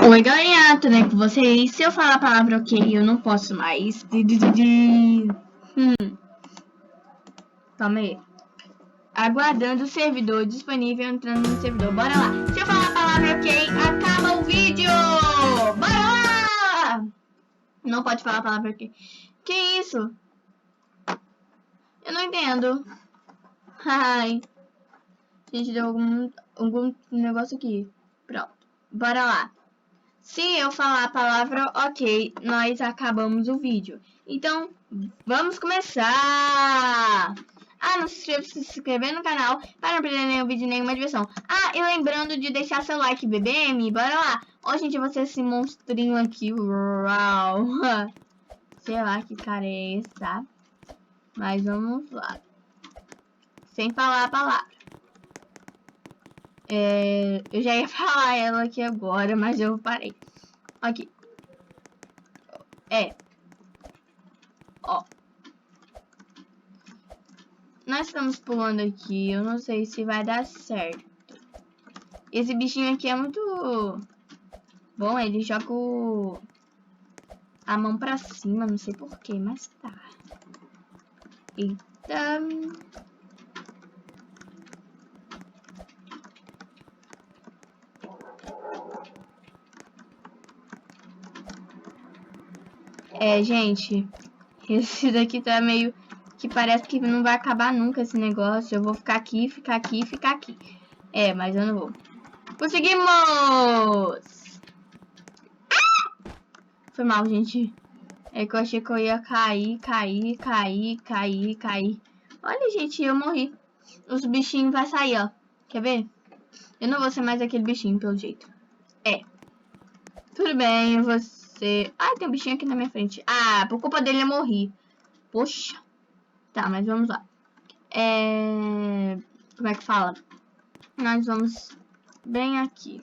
Oi, galerinha, tudo bem com vocês? Se eu falar a palavra ok, eu não posso mais. Calma aí. Aguardando o servidor disponível, entrando no servidor. Bora lá. Se eu falar a palavra ok, acaba o vídeo. Bora lá. Não pode falar a palavra ok. Que isso? Eu não entendo. Ai. Gente, deu algum negócio aqui. Pronto. Bora lá. Se eu falar a palavra ok, nós acabamos o vídeo. Então, vamos começar! Ah, não se inscrever no canal para não perder nenhum vídeo, nenhuma diversão. Ah, e lembrando de deixar seu like, BBM, bora lá! Ó, gente, você esse monstrinho aqui, uau! Sei lá que cara é esse, tá? Mas vamos lá. Sem falar a palavra. Eu já ia falar ela aqui agora, mas eu parei. Aqui. Ó. Nós estamos pulando aqui. Eu não sei se vai dar certo. Esse bichinho aqui é muito bom. Ele joga a mão pra cima. Não sei porquê, mas tá. Eita. Gente. Esse daqui tá meio... que parece que não vai acabar nunca esse negócio. Eu vou ficar aqui, ficar aqui, ficar aqui. Mas eu não vou. Conseguimos! Foi mal, gente. É que eu achei que eu ia cair. Olha, gente, eu morri. Os bichinhos vão sair, ó. Quer ver? Eu não vou ser mais aquele bichinho, pelo jeito. Tudo bem, você... Ah, tem um bichinho aqui na minha frente. Ah, por culpa dele eu morri. Poxa. Tá, mas vamos lá. Como é que fala? Nós vamos bem aqui.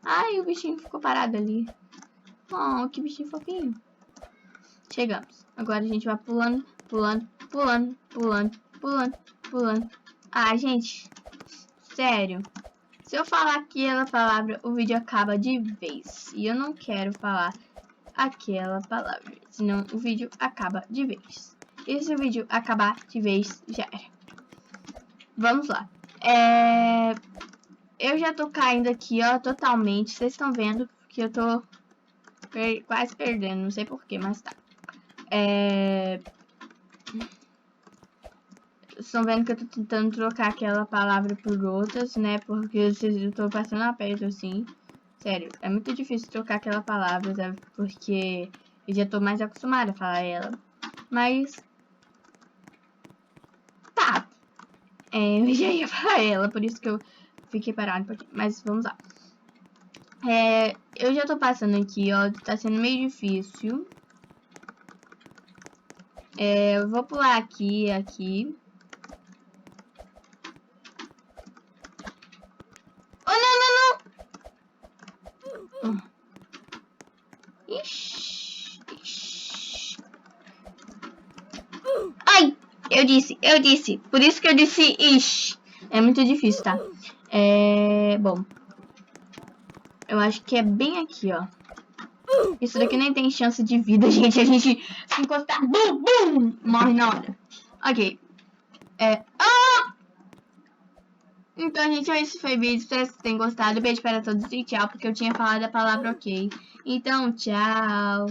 Ai, o bichinho ficou parado ali. Oh, que bichinho fofinho. Chegamos. Agora a gente vai pulando. Ah, gente. Sério. Se eu falar aquela palavra, o vídeo acaba de vez. E eu não quero falar aquela palavra. Senão o vídeo acaba de vez. E se o vídeo acabar de vez, já era. Vamos lá. Eu já tô caindo aqui, ó, totalmente. Vocês estão vendo que eu tô quase perdendo. Não sei porquê, mas tá. Estão vendo que eu tô tentando trocar aquela palavra por outras, né? Porque eu tô passando aperto, assim. Sério, é muito difícil trocar aquela palavra, sabe? Porque eu já tô mais acostumada a falar ela. Mas... tá. Eu já ia falar ela, por isso que eu fiquei parado um pouquinho. Mas vamos lá. Eu já tô passando aqui, ó. Tá sendo meio difícil. Eu vou pular aqui. Ai, eu disse. Por isso que eu disse ixi. É muito difícil, tá? Bom. Eu acho que é bem aqui, ó. Isso daqui nem tem chance de vida, gente. A gente se encostar, bum, bum, morre na hora. Ok. Então, gente, esse foi o vídeo. Espero que vocês tenham gostado. Beijo para todos e tchau, porque eu tinha falado a palavra ok. Então, tchau.